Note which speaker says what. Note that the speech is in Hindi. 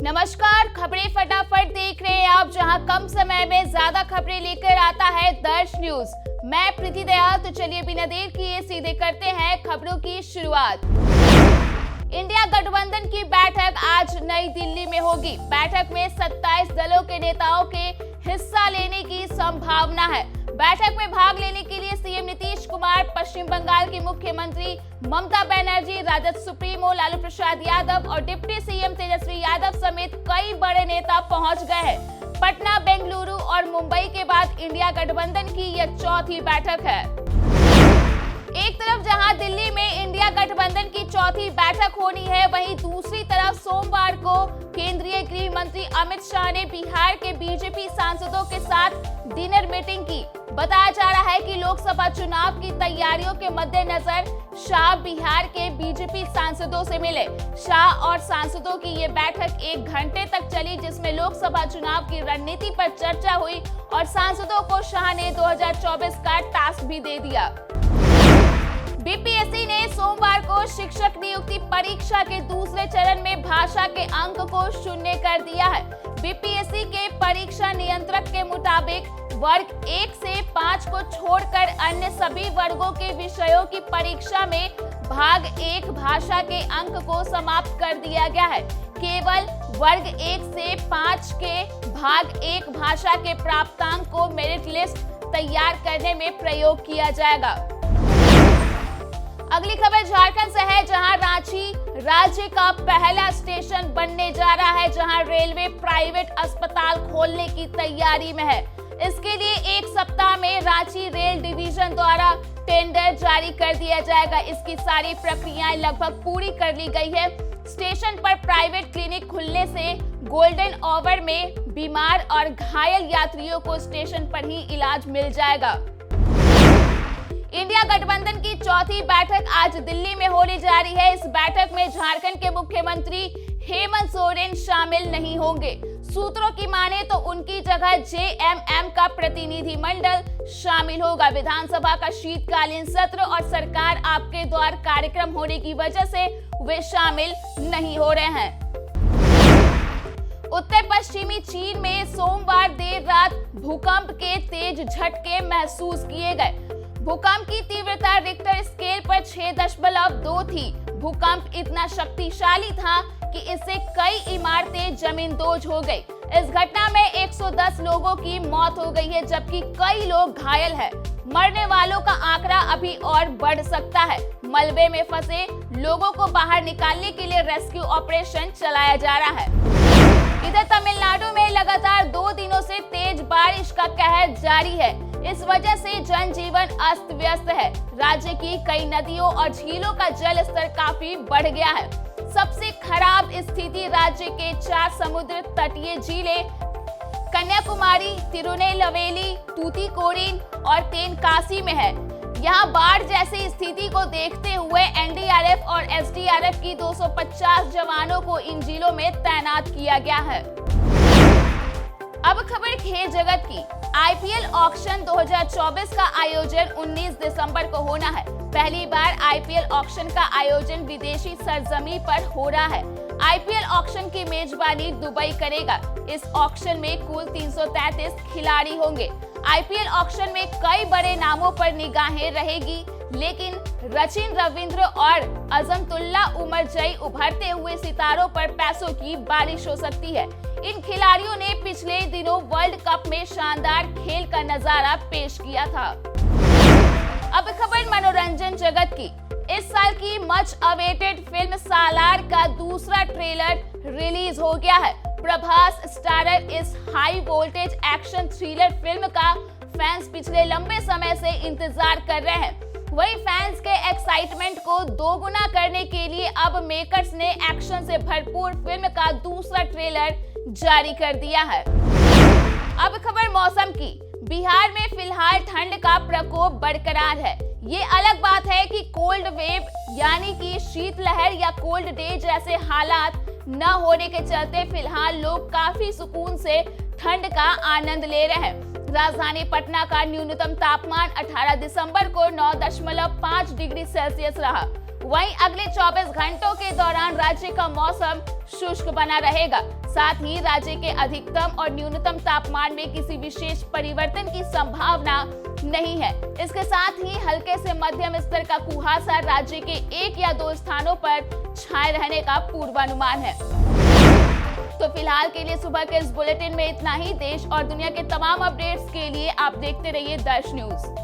Speaker 1: नमस्कार, खबरें फटाफट देख रहे हैं आप, जहां कम समय में ज्यादा खबरें लेकर आता है दर्श न्यूज। मैं प्रीति दयाल। तो चलिए बिना देर किए सीधे करते हैं खबरों की शुरुआत। इंडिया गठबंधन की बैठक आज नई दिल्ली में होगी। बैठक में 27 दलों के नेताओं के हिस्सा लेने की संभावना है। बैठक में भाग लेने के लिए सीएम नीतीश कुमार, पश्चिम बंगाल की मुख्यमंत्री ममता बनर्जी, राजद सुप्रीमो लालू प्रसाद यादव और डिप्टी सीएम तेजस्वी यादव समेत कई बड़े नेता पहुंच गए हैं। पटना, बेंगलुरु और मुंबई के बाद इंडिया गठबंधन की यह चौथी बैठक है। एक तरफ जहां दिल्ली में इंडिया गठबंधन की चौथी बैठक होनी है, वहीं दूसरी तरफ सोमवार को केंद्रीय गृह मंत्री अमित शाह ने बिहार के बीजेपी सांसदों के साथ डिनर मीटिंग की। बताया जा रहा है कि लोकसभा चुनाव की तैयारियों के मद्देनजर शाह बिहार के बीजेपी सांसदों से मिले। शाह और सांसदों की ये बैठक 1 घंटे तक चली, जिसमें लोकसभा चुनाव की रणनीति पर चर्चा हुई और सांसदों को शाह ने 2024 का टास्क भी दे दिया। बीपीएससी ने सोमवार को शिक्षक नियुक्ति परीक्षा के दूसरे चरण में भाषा के अंक को शून्य कर दिया है। बीपीएससी के परीक्षा नियंत्रक के मुताबिक वर्ग 1 से 5 को छोड़कर अन्य सभी वर्गों के विषयों की परीक्षा में भाग 1 भाषा के अंक को समाप्त कर दिया गया है। केवल वर्ग 1 से 5 के भाग 1 भाषा के प्राप्तांक को मेरिट लिस्ट तैयार करने में प्रयोग किया जाएगा। अगली खबर झारखंड से है, जहां रांची राज्य का पहला स्टेशन बनने जा रहा है, जहां रेलवे प्राइवेट अस्पताल खोलने की तैयारी में है। इसके लिए 1 सप्ताह में रांची रेल डिवीजन द्वारा टेंडर जारी कर दिया जाएगा। इसकी सारी प्रक्रियाएं लगभग पूरी कर ली गई है। स्टेशन पर प्राइवेट क्लिनिक खुलने से गोल्डन आवर में बीमार और घायल यात्रियों को स्टेशन पर ही इलाज मिल जाएगा। इंडिया गठबंधन की चौथी बैठक आज दिल्ली में होने जा रही है। इस बैठक में झारखंड के मुख्यमंत्री हेमंत सोरेन शामिल नहीं होंगे। सूत्रों की माने तो उनकी जगह जेएमएम का प्रतिनिधिमंडल शामिल होगा। विधानसभा का शीतकालीन सत्र और सरकार आपके द्वार कार्यक्रम होने की वजह से वे शामिल नहीं हो रहे हैं। उत्तर पश्चिमी चीन में सोमवार देर रात भूकंप के तेज झटके महसूस किए गए। भूकंप की तीव्रता रिक्टर स्केल पर 6.2 थी। भूकंप इतना शक्तिशाली था कि इससे कई इमारतें जमींदोज हो गई। इस घटना में 110 लोगों की मौत हो गई है, जबकि कई लोग घायल हैं। मरने वालों का आंकड़ा अभी और बढ़ सकता है। मलबे में फंसे लोगों को बाहर निकालने के लिए रेस्क्यू ऑपरेशन चलाया जा रहा है। इधर तमिलनाडु में लगातार 2 दिनों से तेज बारिश का कहर जारी है। इस वजह से जनजीवन अस्त व्यस्त है। राज्य की कई नदियों और झीलों का जल स्तर काफी बढ़ गया है। सबसे खराब स्थिति राज्य के 4 समुद्र तटीय जिले कन्याकुमारी, तिरुनेलवेली, तूतीकोरिन और तेनकासी में है। यहाँ बाढ़ जैसी स्थिति को देखते हुए एनडीआरएफ और एसडीआरएफ की 250 जवानों को इन जिलों में तैनात किया गया है। अब खबर खेल जगत की। आईपीएल ऑक्शन 2024 का आयोजन 19 दिसंबर को होना है। पहली बार आईपीएल ऑक्शन का आयोजन विदेशी सरजमी पर हो रहा है। आईपीएल ऑक्शन की मेजबानी दुबई करेगा। इस ऑक्शन में कुल 333 खिलाड़ी होंगे। आईपीएल ऑक्शन में कई बड़े नामों पर निगाहें रहेगी, लेकिन सचिन, रविंद्र और अजमतुल्ला उमर जई उभरते हुए सितारों पर पैसों की बारिश हो सकती है। इन खिलाड़ियों ने पिछले दिनों वर्ल्ड कप में शानदार खेल का नजारा पेश किया था। अब खबर मनोरंजन जगत की। इस साल की मच अवेटेड फिल्म सालार का दूसरा ट्रेलर रिलीज हो गया है। प्रभास स्टारर इस high voltage action thriller film का फैंस पिछले लंबे समय से इंतजार कर रहे हैं। वही फैंस के एक्साइटमेंट को दोगुना करने के लिए अब मेकर्स ने एक्शन से भरपूर फिल्म का दूसरा ट्रेलर जारी कर दिया है। अब खबर मौसम की। बिहार में फिलहाल ठंड का प्रकोप बरकरार है। ये अलग बात है कि कोल्ड वेव यानी कि शीतलहर या कोल्ड डे जैसे हालात न होने के चलते फिलहाल लोग काफी सुकून से ठंड का आनंद ले रहे हैं। राजधानी पटना का न्यूनतम तापमान 18 दिसंबर को 9.5 डिग्री सेल्सियस रहा। वहीं अगले 24 घंटों के दौरान राज्य का मौसम शुष्क बना रहेगा। साथ ही राज्य के अधिकतम और न्यूनतम तापमान में किसी विशेष परिवर्तन की संभावना नहीं है। इसके साथ ही हल्के से मध्यम स्तर का कुहासा राज्य के 1 या 2 स्थानों पर छाए रहने का पूर्वानुमान है। तो फिलहाल के लिए सुबह के इस बुलेटिन में इतना ही। देश और दुनिया के तमाम अपडेट्स के लिए आप देखते रहिए दर्श न्यूज।